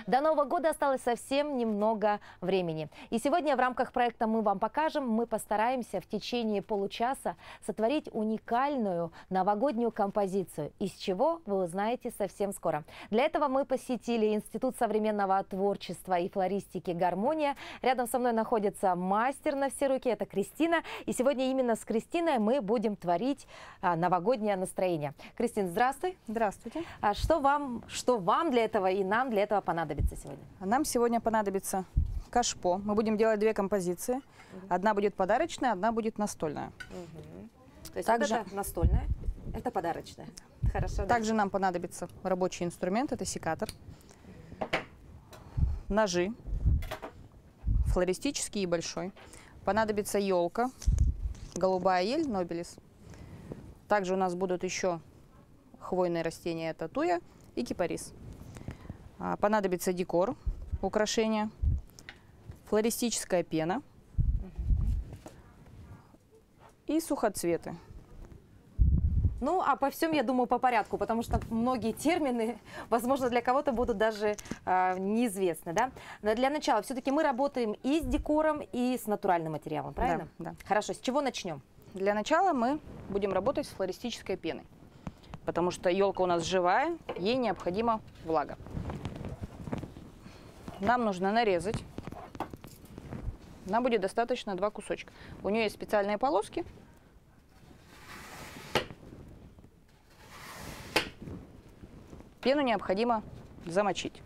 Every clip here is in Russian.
До Нового года осталось совсем немного времени. И сегодня в рамках проекта «Мы вам покажем» мы постараемся в течение получаса сотворить уникальную новогоднюю композицию, из чего вы узнаете совсем скоро. Для этого мы посетили Институт современного творчества и флористики «Гармония». Рядом со мной находится мастер на все руки, это Кристина. И сегодня именно с Кристиной мы будем творить новогоднее настроение. Кристина, здравствуй. Здравствуйте. Что вам для этого и нам для этого понадобится сегодня? Нам сегодня понадобится кашпо. Мы будем делать две композиции. Одна будет подарочная, одна будет настольная. То есть Также... вот это настольная, это подарочная. Хорошо. Также нам понадобится рабочий инструмент, это секатор, ножи, флористический и большой. Понадобится елка, голубая ель, нобелис. Также у нас будут еще хвойные растения, это туя и кипарис. Понадобится декор, украшения, флористическая пена и сухоцветы. Ну, а по всем, я думаю, по порядку, потому что многие термины, возможно, для кого-то будут даже неизвестны, да? Но для начала все-таки мы работаем и с декором, и с натуральным материалом, правильно? Да. Хорошо, с чего начнем? Для начала мы будем работать с флористической пеной, потому что елка у нас живая, ей необходима влага. Нам нужно нарезать. Нам будет достаточно 2 кусочка. У нее есть специальные полоски. Пену необходимо замочить.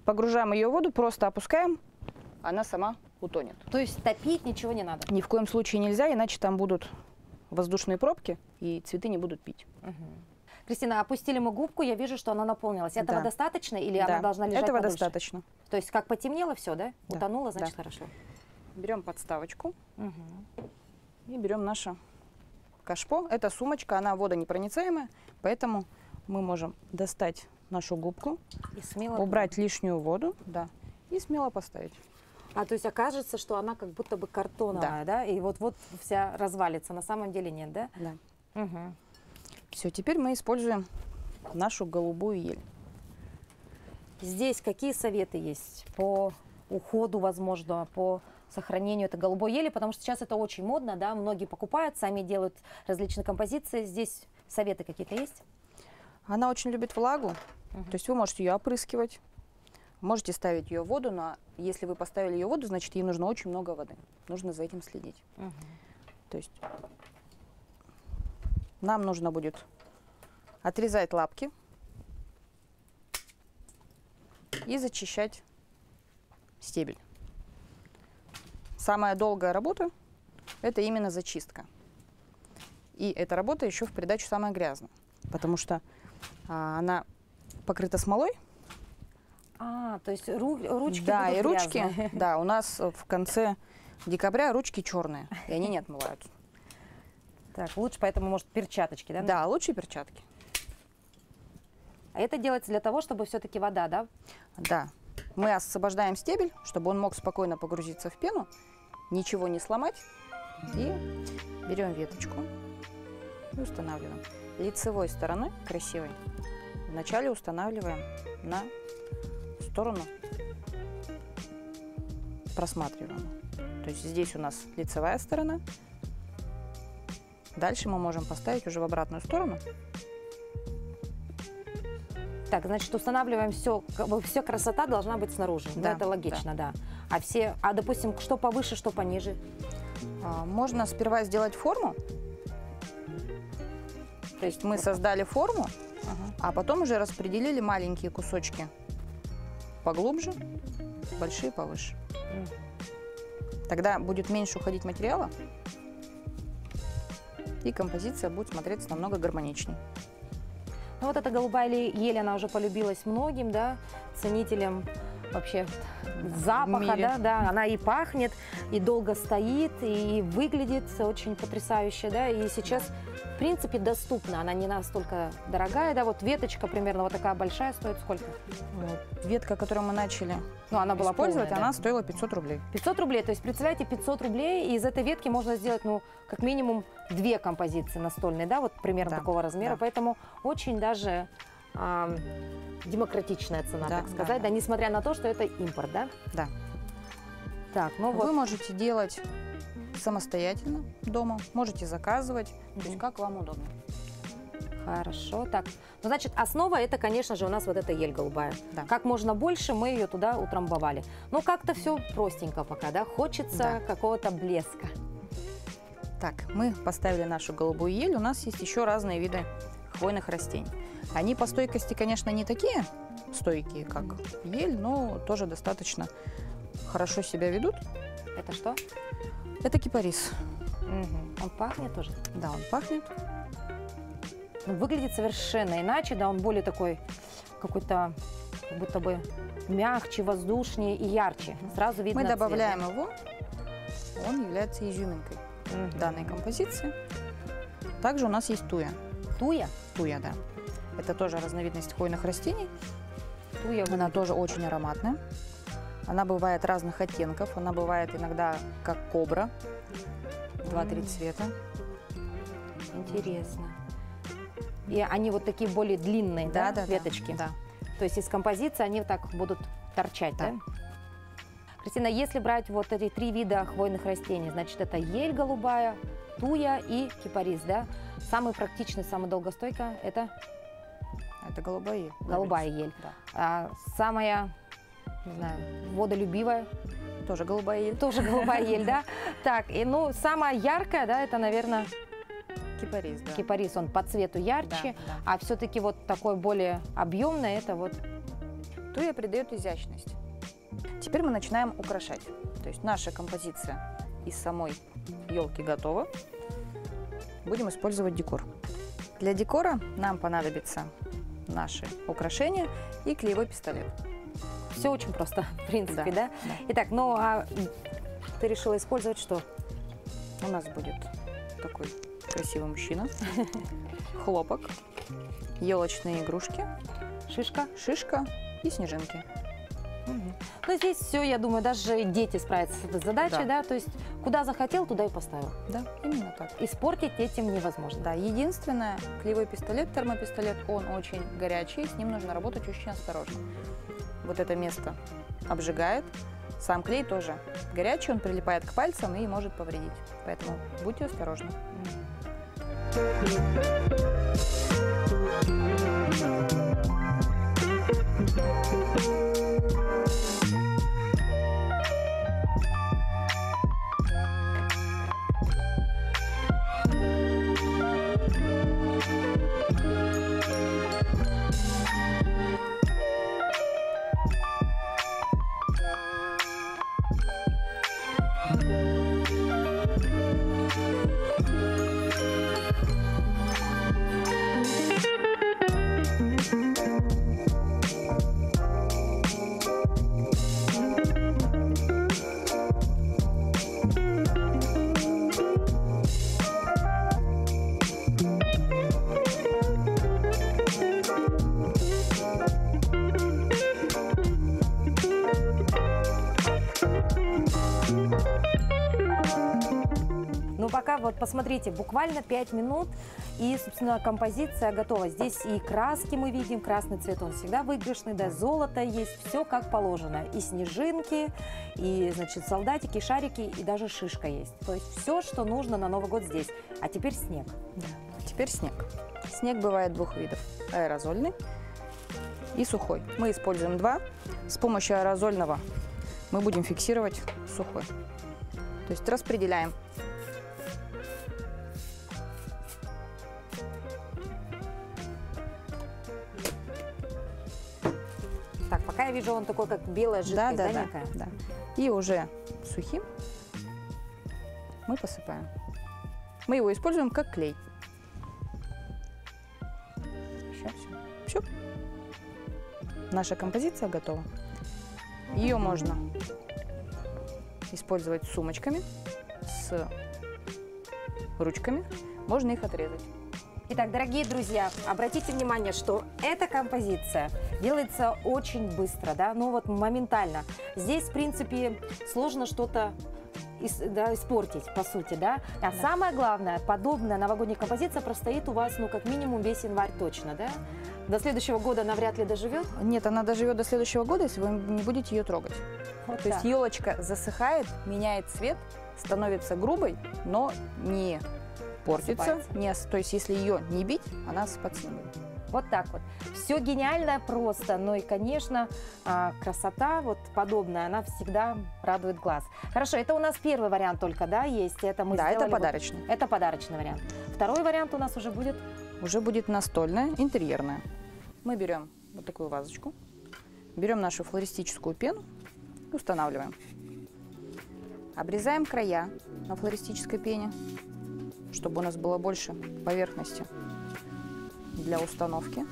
Погружаем ее в воду, просто опускаем, она сама утонет. То есть топить ничего не надо? Ни в коем случае нельзя, иначе там будут воздушные пробки, и цветы не будут пить. Кристина, опустили мы губку, я вижу, что она наполнилась. Этого достаточно или да. она должна лежать Этого подольше? достаточно. То есть как потемнело все, да? Да. Утонуло, значит, Да. хорошо. Берем подставочку и берем наше кашпо. Это сумочка, она водонепроницаемая, поэтому мы можем достать нашу губку, И смело убрать лишнюю воду, да, и смело поставить. то есть окажется, что она как будто бы картоновая, да? И вот-вот вся развалится. На самом деле нет, да? Да. Все, теперь мы используем нашу голубую ель. Здесь какие советы есть по уходу, возможно, по сохранению этой голубой ели? Потому что сейчас это очень модно, да? Многие покупают, сами делают различные композиции. Здесь советы какие-то есть? Она очень любит влагу, то есть вы можете ее опрыскивать, можете ставить ее в воду, но если вы поставили ее в воду, значит ей нужно очень много воды. Нужно за этим следить. То есть нам нужно будет отрезать лапки и зачищать стебель. Самая долгая работа – это именно зачистка. И эта работа еще в придачу самая грязная, потому что она покрыта смолой. То есть ручки Да, будут и ручки, грязные. да, у нас в конце декабря ручки черные, и они не отмываются. Так, лучше поэтому, может, перчаточки, да? Да, лучше перчатки. А это делается для того, чтобы все-таки вода, да? Да, мы освобождаем стебель, чтобы он мог спокойно погрузиться в пену, ничего не сломать. И берем веточку и устанавливаем. Лицевой стороной, красивой, вначале устанавливаем на сторону просматриваемую. То есть здесь у нас лицевая сторона. Дальше мы можем поставить уже в обратную сторону. Так, значит, устанавливаем все, вся красота должна быть снаружи. Да, это логично, да. А допустим, что повыше, что пониже? Можно сперва сделать форму. То есть мы создали форму, а потом уже распределили маленькие кусочки поглубже, большие повыше. Тогда будет меньше уходить материала, и композиция будет смотреться намного гармоничнее. Ну вот эта голубая ель, она уже полюбилась многим, да, ценителям вообще запаха, да, она и пахнет, и долго стоит, и выглядит очень потрясающе, да, и сейчас, в принципе, доступна, она не настолько дорогая, да, вот веточка примерно вот такая большая стоит сколько? Ветка, которую мы начали она была использовать, полная, она стоила 500 рублей. 500 рублей, то есть, представляете, 500 рублей, и из этой ветки можно сделать, ну, как минимум 2 композиции настольные, да, вот примерно такого размера, поэтому очень даже демократичная цена, Да, так сказать, да, несмотря на то, что это импорт, да? Да. Так, ну вот. Вы можете делать самостоятельно дома, можете заказывать, то есть как вам удобно. Хорошо, так. Ну, значит, основа это, конечно же, у нас вот эта ель голубая. Да. Как можно больше мы ее туда утрамбовали. Ну, как-то все простенько пока, да? Хочется Да. какого-то блеска. Так, мы поставили нашу голубую ель. У нас есть еще разные виды хвойных растений. Они по стойкости, конечно, не такие стойкие, как ель, но тоже достаточно хорошо себя ведут. Это что? Это кипарис. Он пахнет тоже? Да, он пахнет. Он выглядит совершенно иначе, да, он более такой какой-то, как будто бы мягче, воздушнее и ярче. Сразу видно Мы цвет, добавляем его, он является изюминкой да? данной композиции. Также у нас есть туя. Туя? Туя, да. Это тоже разновидность хвойных растений. Туя. Она тоже очень ароматная. Она бывает разных оттенков. Она бывает иногда как кобра. 2-3 цвета. Интересно. И они вот такие более длинные, да, веточки? Да. То есть из композиции они так будут торчать, да? Да. Кристина, если брать вот эти 3 вида хвойных растений, значит, это ель голубая, туя и кипарис, да? Самый практичный, самый долгостойкий – это Это голубая ель. голубая ель. Да. А самая, не знаю, водолюбивая – Тоже голубая ель. тоже голубая ель, да? Так, и ну, самая яркая, да, это, наверное, Кипарис, да. кипарис, он по цвету ярче, Да, да. а все-таки вот такой более объемный, это вот… Туя придает изящность. Теперь мы начинаем украшать. То есть наша композиция из самой елки готова. Будем использовать декор. Для декора нам понадобятся наши украшения и клеевой пистолет. Все очень просто, в принципе, да? Да. Итак, ну а ты решила использовать что? У нас будет такой красивый мужчина, хлопок, елочные игрушки, Шишка? шишка и снежинки. Ну, здесь все, я думаю, даже дети справятся с этой задачей, да? Да. То есть, куда захотел, туда и поставил. Да, именно так. Испортить этим невозможно. Да, единственное, клеевой пистолет, термопистолет, он очень горячий, с ним нужно работать очень осторожно. Вот это место обжигает, сам клей тоже горячий, он прилипает к пальцам и может повредить. Поэтому будьте осторожны. Ну, пока вот посмотрите, буквально 5 минут, и, собственно, композиция готова. Здесь и краски мы видим, красный цвет, он всегда выигрышный, да, золото есть, все как положено. И снежинки, и, значит, солдатики, шарики, и даже шишка есть. То есть все, что нужно на Новый год здесь. А теперь снег. Теперь снег. Снег бывает 2 видов. Аэрозольный и сухой. Мы используем 2. С помощью аэрозольного мы будем фиксировать сухой. То есть распределяем. Так, пока я вижу, он такой, как белая жидкость, да, некая? да. И уже сухим мы посыпаем. Мы его используем как клей. Все. Наша композиция готова. Ее можно использовать с сумочками, с ручками. Можно их отрезать. Итак, дорогие друзья, обратите внимание, что эта композиция делается очень быстро, да, ну вот моментально. Здесь, в принципе, сложно что-то испортить, по сути, да. А самое главное, подобная новогодняя композиция простоит у вас, ну, как минимум весь январь точно, да. До следующего года она вряд ли доживет? Нет, она доживет до следующего года, если вы не будете ее трогать. Вот То есть елочка засыхает, меняет цвет, становится грубой, но не портится. То есть если ее не бить, она осыпаться не будет. Вот так вот. Все гениально просто. Ну и, конечно, красота вот подобная, она всегда радует глаз. Хорошо, это у нас первый вариант только, да, есть? Это мы Да, сделали это подарочный. Это подарочный вариант. Второй вариант у нас уже будет? Уже будет настольная, интерьерная. Мы берем вот такую вазочку, берем нашу флористическую пену и устанавливаем. Обрезаем края на флористической пене, чтобы у нас было больше поверхности для установки.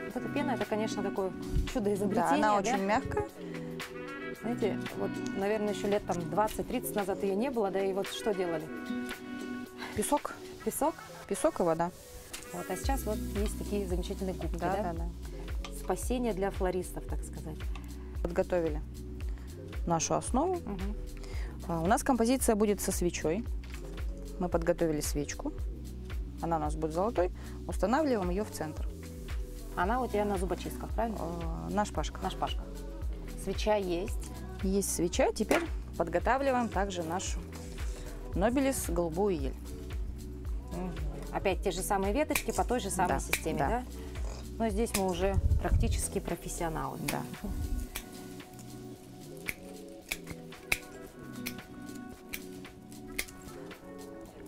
Вот эта пена, это, конечно, такое чудо-изобретение. Да, она очень мягкая. Знаете, вот, наверное, еще лет там 20-30 назад ее не было, да и вот что делали? Песок. Песок? Песок и вода. Вот, а сейчас вот есть такие замечательные губки, да? Да. Спасение для флористов, так сказать. Подготовили нашу основу. Угу. У нас композиция будет со свечой. Мы подготовили свечку. Она у нас будет золотой. Устанавливаем ее в центр. Она у тебя на зубочистках, правильно? На шпажках. На шпажках. Свеча есть. Есть свеча. Теперь подготавливаем также нашу нобелис голубую ель. Угу. Опять те же самые веточки по той же самой системе, да? Но здесь мы уже практически профессионалы. Да.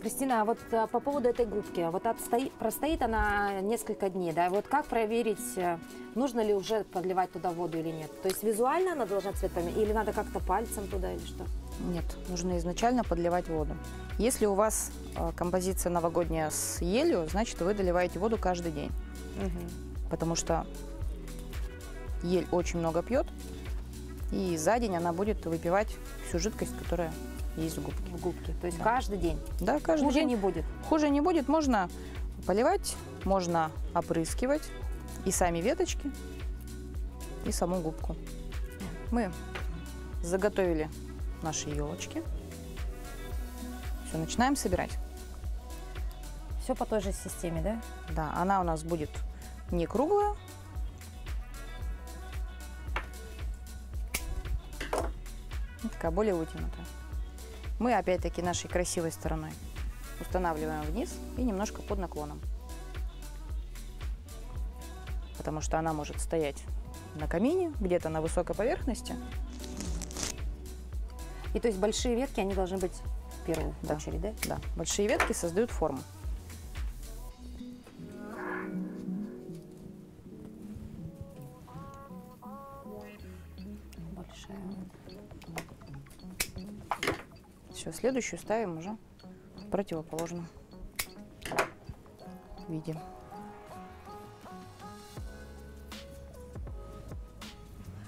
Кристина, а вот по поводу этой губки, вот простоит она несколько дней, да, вот как проверить, нужно ли уже подливать туда воду или нет? То есть визуально она должна цвет поменять, или надо как-то пальцем туда, или что? Нет, нужно изначально подливать воду. Если у вас композиция новогодняя с елью, значит вы доливаете воду каждый день. Угу. Потому что ель очень много пьет, и за день она будет выпивать всю жидкость, которая есть в губке. В губке. То есть каждый день? Да, каждый день. Хуже не будет? Хуже не будет. Можно поливать, можно опрыскивать и сами веточки, и саму губку. Мы заготовили наши елочки. Все, начинаем собирать. Все по той же системе, да? Да, она у нас будет не круглая. Такая более вытянутая. Мы опять-таки нашей красивой стороной устанавливаем вниз и немножко под наклоном. Потому что она может стоять на камине, где-то на высокой поверхности. И то есть большие ветки, они должны быть в первую очередь, да? Да, большие ветки создают форму. Все, следующую ставим уже в противоположном виде.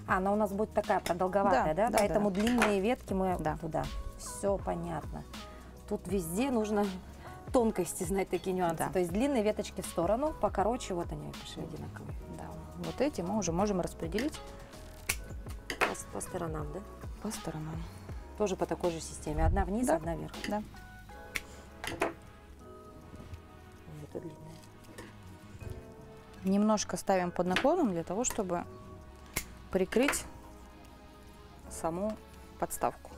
Она у нас будет такая продолговатая, да? Поэтому да. длинные ветки мы туда. Все понятно. Тут везде нужно тонкости знать, такие нюансы. Да. То есть длинные веточки в сторону, покороче, вот они пошли одинаковые. Да. Вот эти мы уже можем распределить по сторонам, да? По сторонам. Тоже по такой же системе. Одна вниз, да. одна вверх. Да. Это длинная. Немножко ставим под наклоном для того, чтобы прикрыть саму подставку.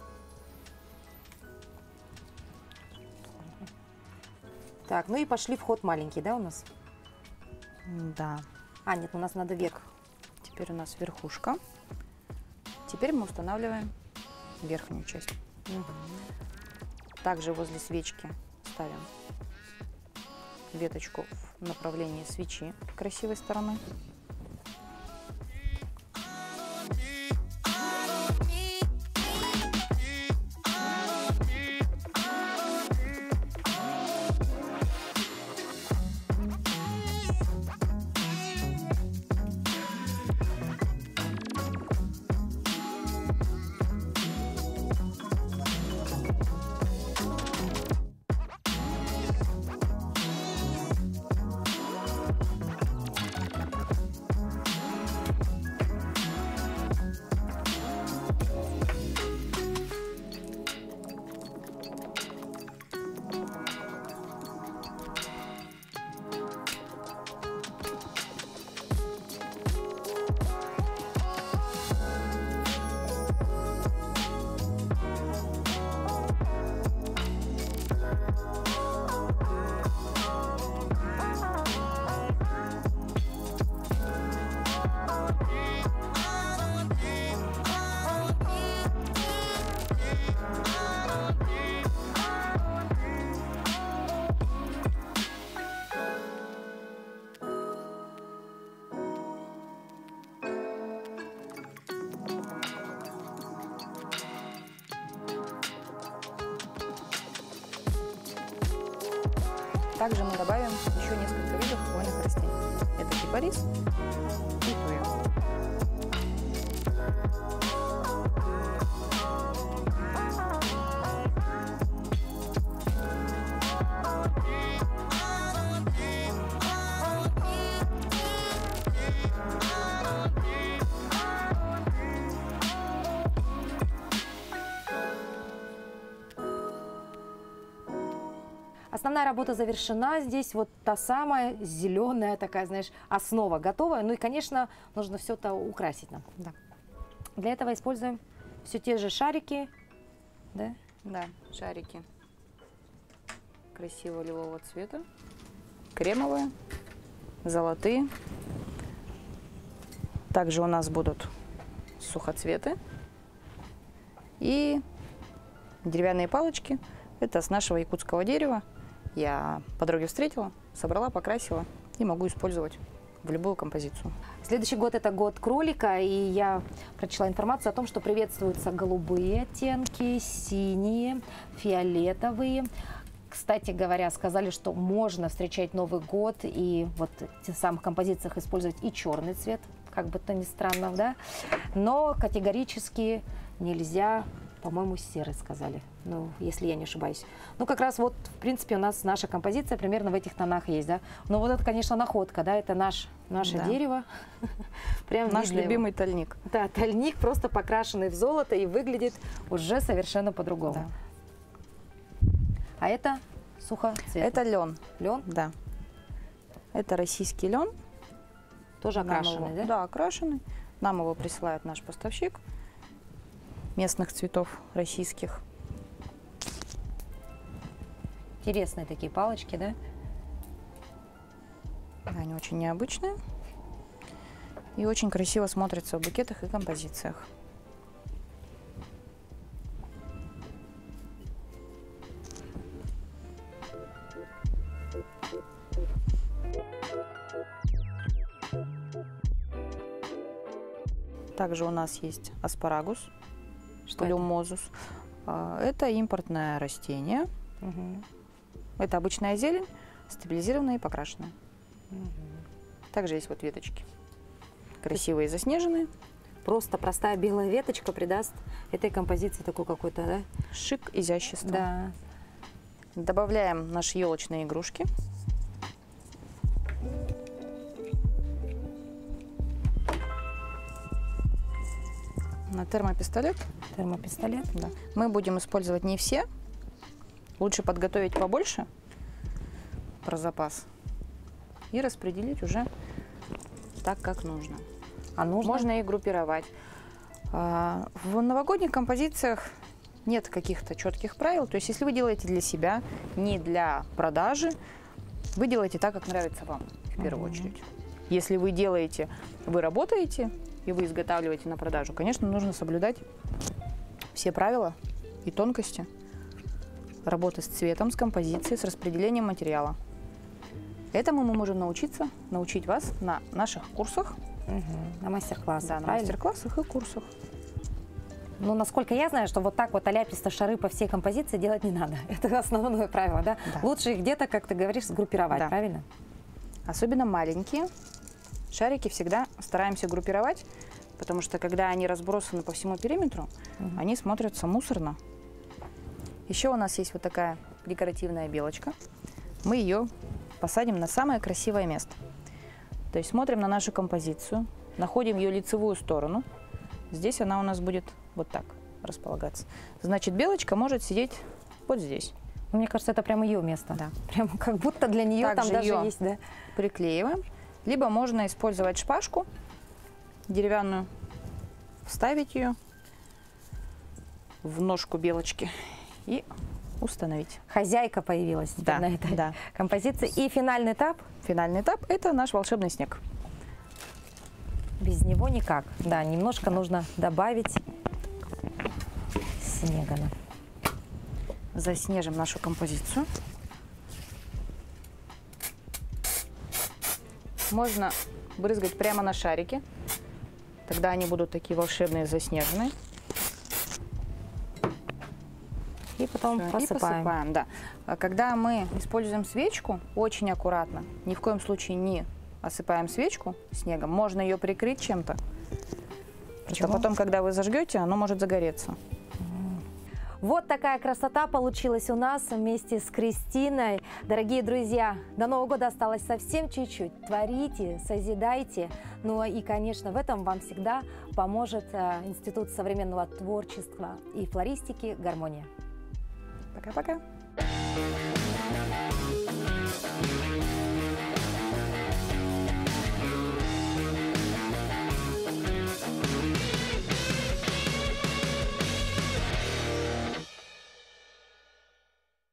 Так, ну и пошли в ход маленький, да, у нас? Да. А, нет, у нас надо вверх. Теперь у нас верхушка. Теперь мы устанавливаем верхнюю часть. Также возле свечки ставим веточку в направлении свечи красивой стороны. Также мы добавим еще несколько видов хвойных растений. Это кипарис и туя. Основная работа завершена. Здесь вот та самая зеленая такая, знаешь, основа готовая. Ну и, конечно, нужно все это украсить нам. Да. Для этого используем все те же шарики. Да? Да, шарики красивого лилового цвета, кремовые, золотые. Также у нас будут сухоцветы и деревянные палочки. Это с нашего якутского дерева. Я по дороге встретила, собрала, покрасила и могу использовать в любую композицию. Следующий год – это год кролика, и я прочла информацию о том, что приветствуются голубые оттенки, синие, фиолетовые. Кстати говоря, сказали, что можно встречать Новый год и вот в тех самых композициях использовать и черный цвет, как бы то ни странно, да? Но категорически нельзя, по-моему, серый сказали, ну, если я не ошибаюсь. Ну, как раз вот, в принципе, у нас наша композиция примерно в этих тонах есть, да? Но вот это, конечно, находка, да, это наше дерево. Прям наш любимый тальник. Да, тальник, просто покрашенный в золото и выглядит уже совершенно по-другому. Да. А это сухоцветный. Это лен. Лен? Да. Это российский лен. Тоже окрашенный, да? Да, окрашенный. Нам его присылает наш поставщик местных цветов российских. Интересные такие палочки, да? Да, они очень необычные и очень красиво смотрятся в букетах и композициях. Также у нас есть аспарагус, плюмозус. Это импортное растение. Угу. Это обычная зелень, стабилизированная и покрашенная. Угу. Также есть вот веточки. Красивые, заснеженные. Просто простая белая веточка придаст этой композиции такой какой-то, да? Шик, изящество. Да. Добавляем наши елочные игрушки. На термопистолет. Термопистолет. Да. Мы будем использовать не все. Лучше подготовить побольше про запас и распределить уже так, как нужно. А нужно? Можно их группировать. В новогодних композициях нет каких-то четких правил. То есть, если вы делаете для себя, не для продажи, вы делаете так, как нравится вам, в первую очередь. Если вы делаете, вы работаете, и вы изготавливаете на продажу, конечно, нужно соблюдать все правила и тонкости работы с цветом, с композицией, с распределением материала. Этому мы можем научить вас на наших курсах. На мастер-классах, Да, на мастер-классах и курсах. Ну, насколько я знаю, что вот так вот а-ля пистошары по всей композиции делать не надо. Это основное правило, да? Да. Лучше их где-то, как ты говоришь, сгруппировать, Да. правильно? Особенно маленькие шарики всегда стараемся группировать, потому что когда они разбросаны по всему периметру, они смотрятся мусорно. Еще у нас есть вот такая декоративная белочка. Мы ее посадим на самое красивое место. То есть смотрим на нашу композицию, находим ее лицевую сторону. Здесь она у нас будет вот так располагаться. Значит, белочка может сидеть вот здесь. Мне кажется, это прям ее место. Да. Прям как будто для нее Также там даже ее есть, да? приклеиваем. Либо можно использовать шпажку деревянную, вставить ее в ножку белочки и установить. Хозяйка появилась теперь на этой композиции. И финальный этап? Финальный этап – это наш волшебный снег. Без него никак. Да, немножко нужно добавить снега. Заснежим нашу композицию. Можно брызгать прямо на шарики. Тогда они будут такие волшебные, заснеженные. И потом потом Всё, и посыпаем. посыпаем, да. А когда мы используем свечку, очень аккуратно, ни в коем случае не осыпаем свечку снегом. Можно ее прикрыть чем-то. Просто потом, когда вы зажгете, оно может загореться. Вот такая красота получилась у нас вместе с Кристиной. Дорогие друзья, до Нового года осталось совсем чуть-чуть. Творите, созидайте. Ну и, конечно, в этом вам всегда поможет Институт современного творчества и флористики «Гармония». Пока-пока.